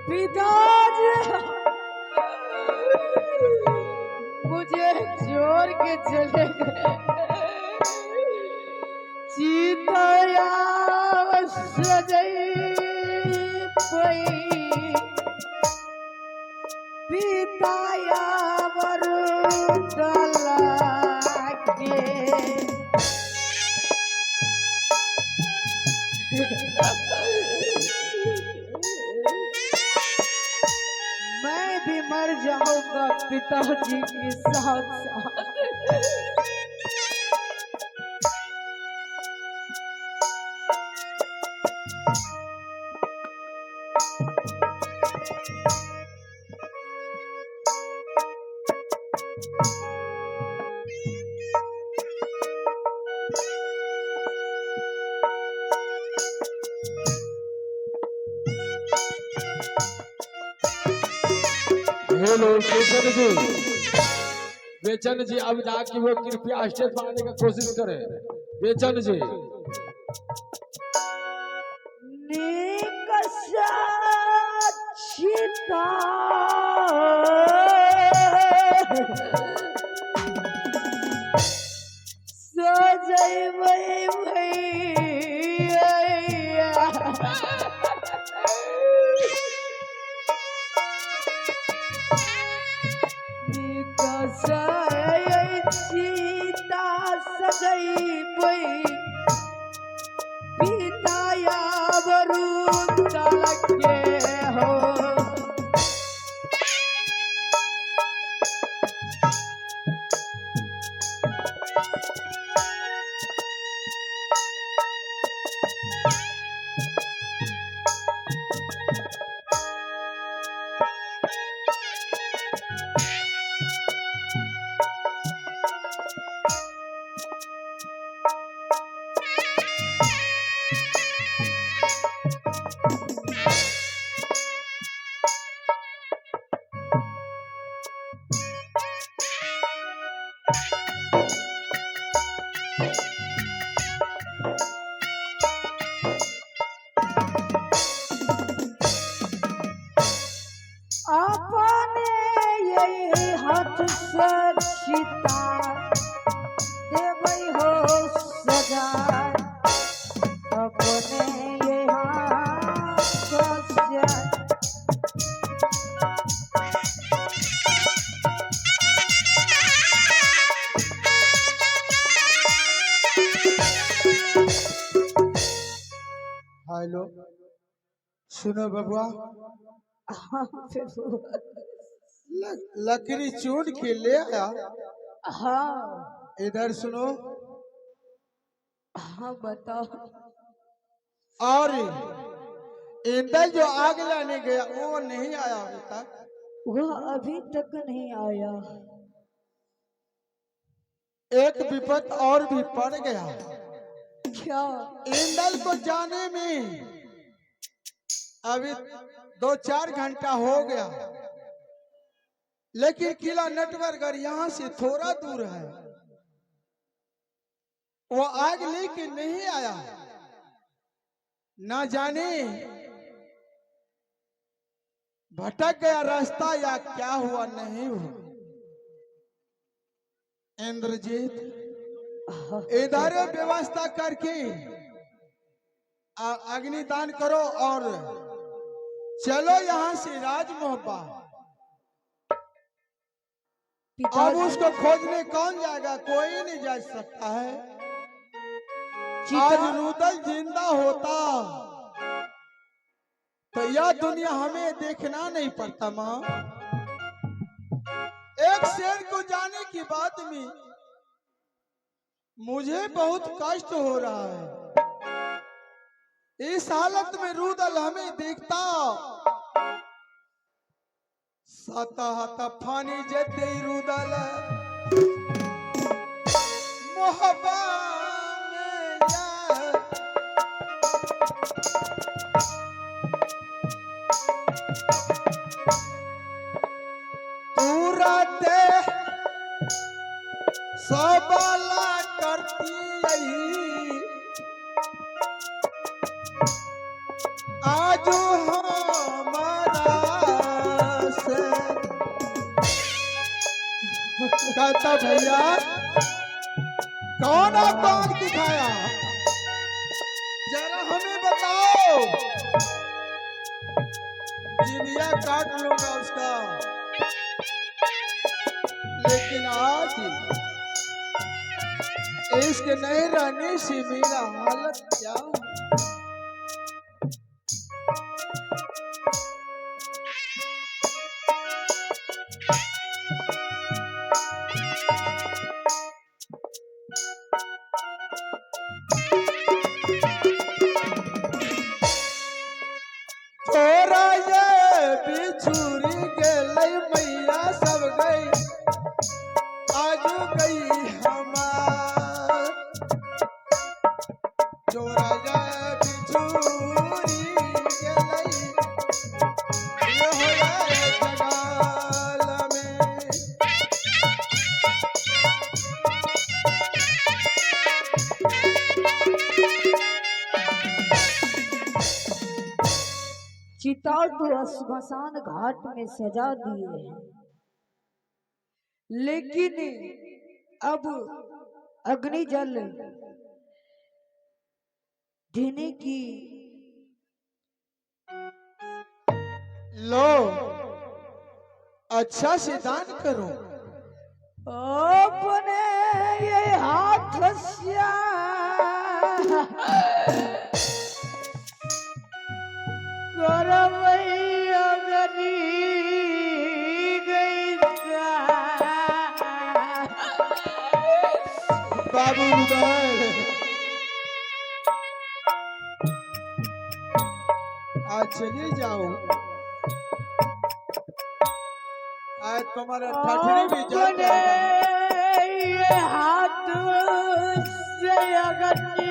पिताजी मुझे छोड़ के चले गए। चितया सजई पई पिताया वरुदला के मैं भी मर जाऊंगा पिताजी के साथ साथ। हेलो बेचन जी, बेचन जी अब जाके वो कृपया स्टेज पर आने का कोशिश करें। बेचन जी चिता सजय भैया सीता सजई पिताया वरुदला के हो। अपने यही हाथ से सीता देवई हो सजा अपने ये हाथ से हेलो सुनो बबुआ, लकड़ी चून के ले आया। हाँ इधर सुनो। हाँ बताओ। और इंदल जो आग लाने गया वो नहीं आया अभी तक। वह अभी तक नहीं आया। एक विपत और भी पड़ गया। क्या? इंदल को जाने में अभी 2-4 घंटा हो गया, लेकिन किला नटवरगढ़ यहाँ से थोड़ा दूर है। वो आग लेके नहीं आया, ना जाने भटक गया रास्ता या क्या हुआ नहीं हुआ। इंद्रजीत इधर व्यवस्था करके अग्निदान करो और चलो यहाँ से राजमोहबा। अब उसको खोजने कौन जाएगा? कोई नहीं जा सकता है। आज रुदल जिंदा होता तो यह दुनिया हमें देखना नहीं पड़ता। माँ, एक शेर को जाने के बाद में मुझे बहुत कष्ट हो रहा है। इस हालत में रुदल हमें देखता साता हाथा फानी जेते रुदल मोहब्बा में जा तुरते सबला करती आज हमारा दाता भैया कौन आपको आंख दिखाया, जरा हमें बताओ, जिबिया काट लूंगा उसका। लेकिन आज इश्क नहीं रहने से मेरा हालत क्या है? छोरा ये बिछुरी गेलै मैया सब गई, आजू गई हमार। छोरा ये बिछुरी गेलै ये होया जगाल में। चिता तो स्मशान घाट में सजा दिए हैं, लेकिन अब अग्नि जल देने की लो अच्छा से दान करो। अपने ये हाथ से करवई अग्नि गई बाबू रुदाल आज चले जाओ, आज तुम्हारा ठठड़ी भी जल जाएगा। ये हाथ से अग्नि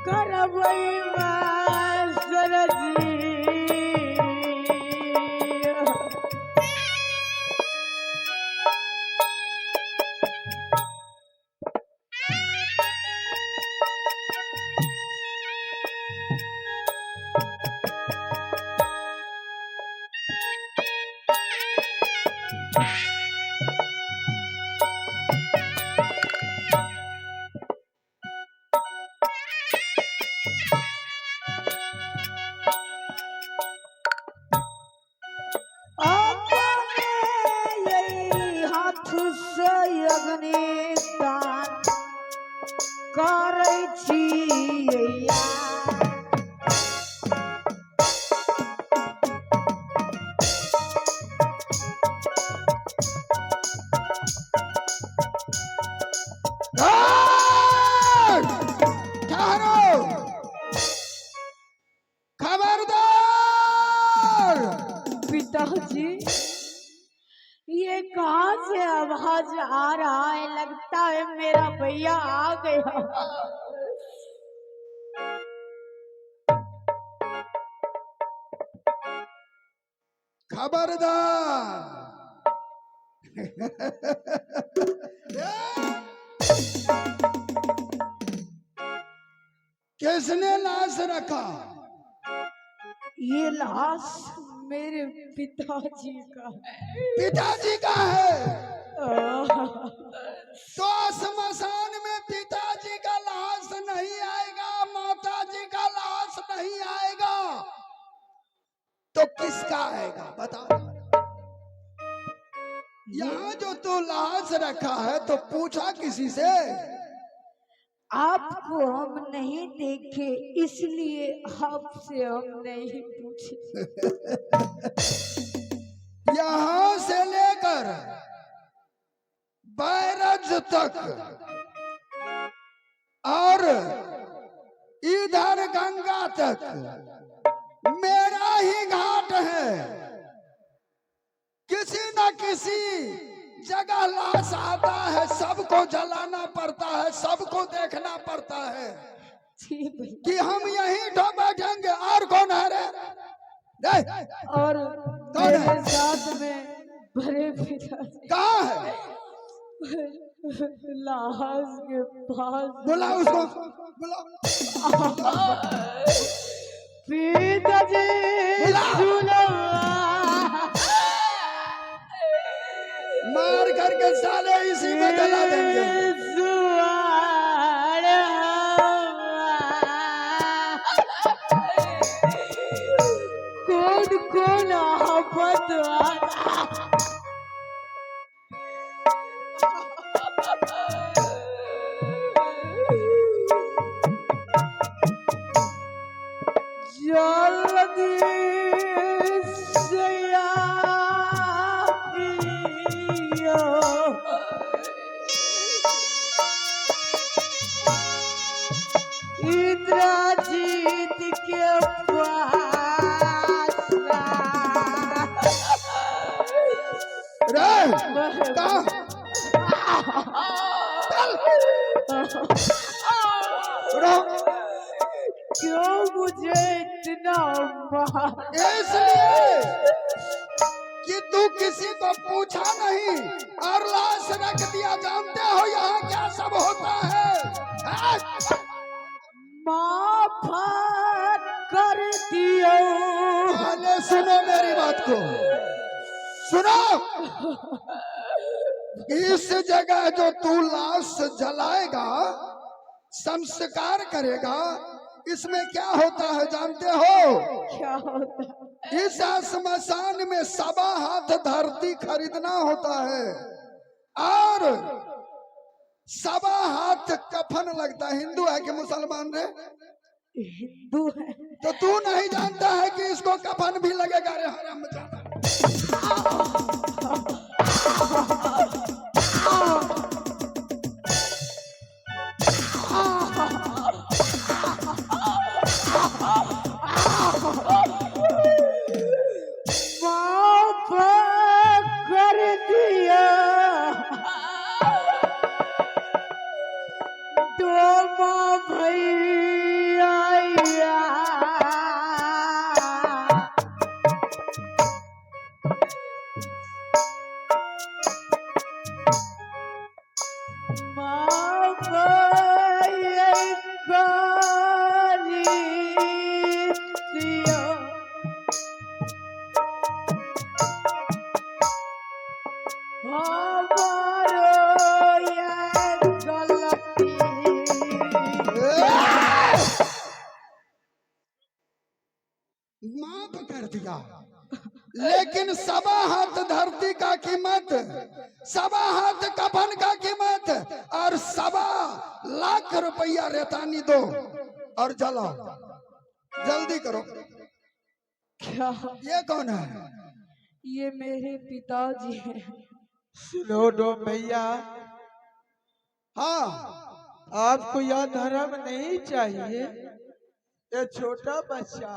करवई मास्टर जी। अग्नि दान करै छियै। खबरदार! पिताजी ये कहाँ से आवाज आ रहा है? लगता है मेरा भैया आ गया। किसने लाश रखा? ये लाश मेरे पिताजी का है। पिताजी का है आह, तो श्मशान में पिताजी का लाश नहीं आएगा, माताजी का लाश नहीं आएगा, तो किसका आएगा बताओ। यहाँ जो तू लाश रखा है तो पूछा किसी से? आपको हम नहीं देखे इसलिए आपसे हम नहीं पूछे। यहाँ से लेकर बैरज तक और इधर गंगा तक मेरा ही घाट है। किसी न किसी जगह लाश आता है, सबको जलाना पड़ता है, सबको देखना पड़ता है जी भैया। कि हम यहीं तो बैठेंगे। और कौन है रे? और कौन है? मेरे साथ में बड़े पिताजी कहाँ है? लाश के पास। बुला उसको, बुला। पिताजी बुला। सुनो मार करके साले इसी में जला देंगे। कौन कौन आफत जल्दी से आ पियो। इंद्रजीत के पास रे कहाँ? उड़ो। क्यों मुझे इतना मार? इसलिए कि तू किसी को पूछा नहीं और लाश रख दिया। जानते हो यहाँ क्या सब होता है? माफ कर दियो। पहले सुनो मेरी बात को, सुनो। इस जगह जो तू लाश जलाएगा, संस्कार करेगा, इसमें क्या होता है जानते हो? क्या होता है? इस श्मशान में 7 हाथ धरती खरीदना होता है और 7 हाथ कफन लगता है। हिंदू है कि मुसलमान रे? हिंदू है। तो तू नहीं जानता है कि इसको कफन भी लगेगा? रे हरामजादा। माफ कर दिया। डोमा भैया माफ दिया। हमारो ये गलती। माफ कर दिया, लेकिन 7 हाथ धरती का कीमत, 7 हाथ कफन का कीमत और 7 लाख रुपया रेतानी दो और जलाओ। जल्दी करो। क्या? ये कौन है? ये मेरे पिताजी हैं। सुनो डोम भैया, हाँ, आपको यह धर्म नहीं चाहिए। ये छोटा बच्चा,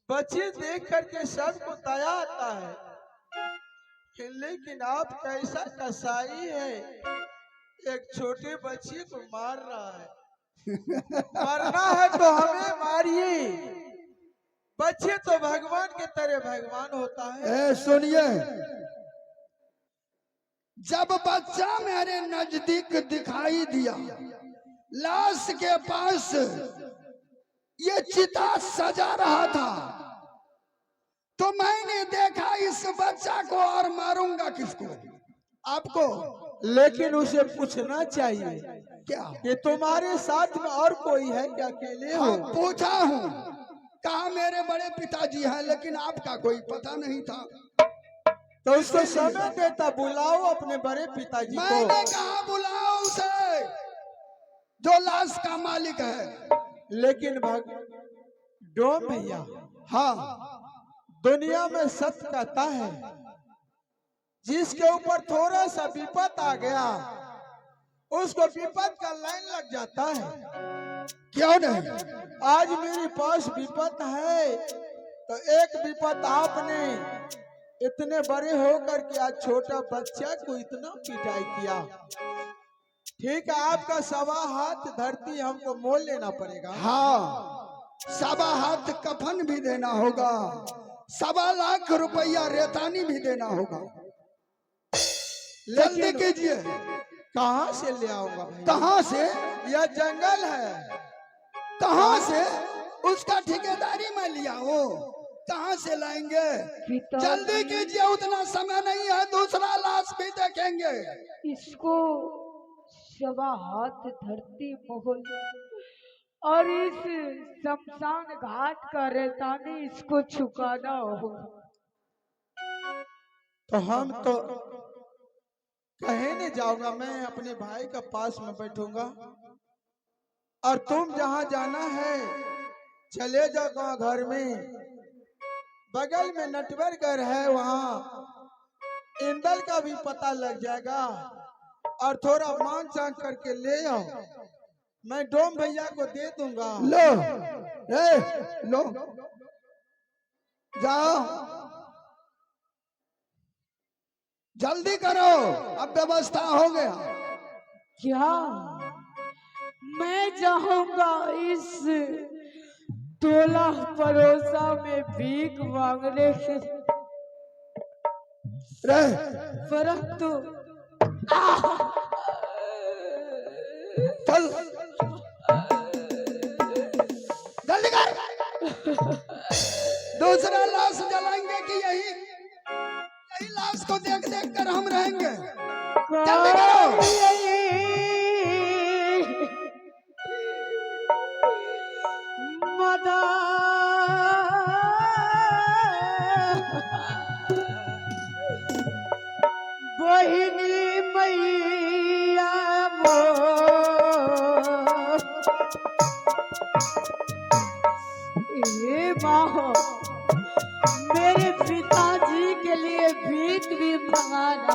बच्चे देख करके सबको दया आता है, लेकिन आप कैसा कसाई है, एक छोटे बच्चे को मार रहा है। मरना है तो हमें मारिए, बच्चे तो भगवान के तरह भगवान होता है। ए सुनिए, जब बच्चा मेरे नजदीक दिखाई दिया, लाश के पास ये चिता सजा रहा था, तो मैंने देखा इस बच्चा को और मारूंगा किसको? आपको। लेकिन उसे पूछना चाहिए क्या? कि तुम्हारे साथ में और कोई है क्या, अकेले हो? हाँ, पूछा हूँ, कहा मेरे बड़े पिताजी हैं, लेकिन आपका कोई पता नहीं था। तो उसको समय देता, बुलाओ अपने बड़े पिताजी मैंने को। कहा बुलाओ उसे जो लाश का मालिक है। लेकिन डोम भैया, हाँ, दुनिया में सत्य कहता है, जिसके ऊपर थोड़ा सा विपत आ गया, उसको विपत का लाइन लग जाता है। क्यों नहीं? आज मेरे पास विपत है, तो एक विपत आपने इतने बड़े होकर के आज छोटा बच्चा को इतना पिटाई किया। ठीक है, आपका 7 हाथ धरती हमको मोल लेना पड़ेगा। हाँ, 7 हाथ कफन भी देना होगा, 7 लाख रुपया रेतानी भी देना होगा। जल्दी कीजिए। कहाँ से ले आऊंगा भाई? कहाँ से? यह जंगल है, कहाँ से? उसका ठेकेदारी में लिया हो, कहाँ से लाएंगे? पिताजी, जल्दी कीजिए, उतना समय नहीं है, दूसरा लाश भी देखेंगे। इसको सवा हाथ धरती मोहल और इस शमशान घाट का रेतानी इसको चुकाना होगा। तो हम तो कहीं नहीं जाऊंगा, मैं अपने भाई का पास में बैठूंगा और तुम जहां जाना है चले जाओ। गाँव घर में बगल में नटवर घर है, वहां इंदल का भी पता लग जाएगा और थोड़ा मांग चांग करके ले आओ, मैं डोम भैया को दे दूंगा। लो लो जाओ, जल्दी करो, अब व्यवस्था हो गया। क्या मैं जाऊंगा इस टोला पड़ोसा में भीख मांगने के, परंतु चल जल्दी कर। दूसरा लाश जलाएंगे कि यही यही लाश को देख देख कर हम रहेंगे? जल्दी करो। बहिनी मैया ये माँ, मेरे पिताजी के लिए भीख भी मंगाना।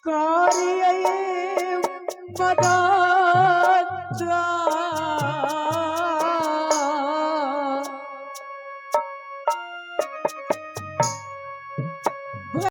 कार्य मदद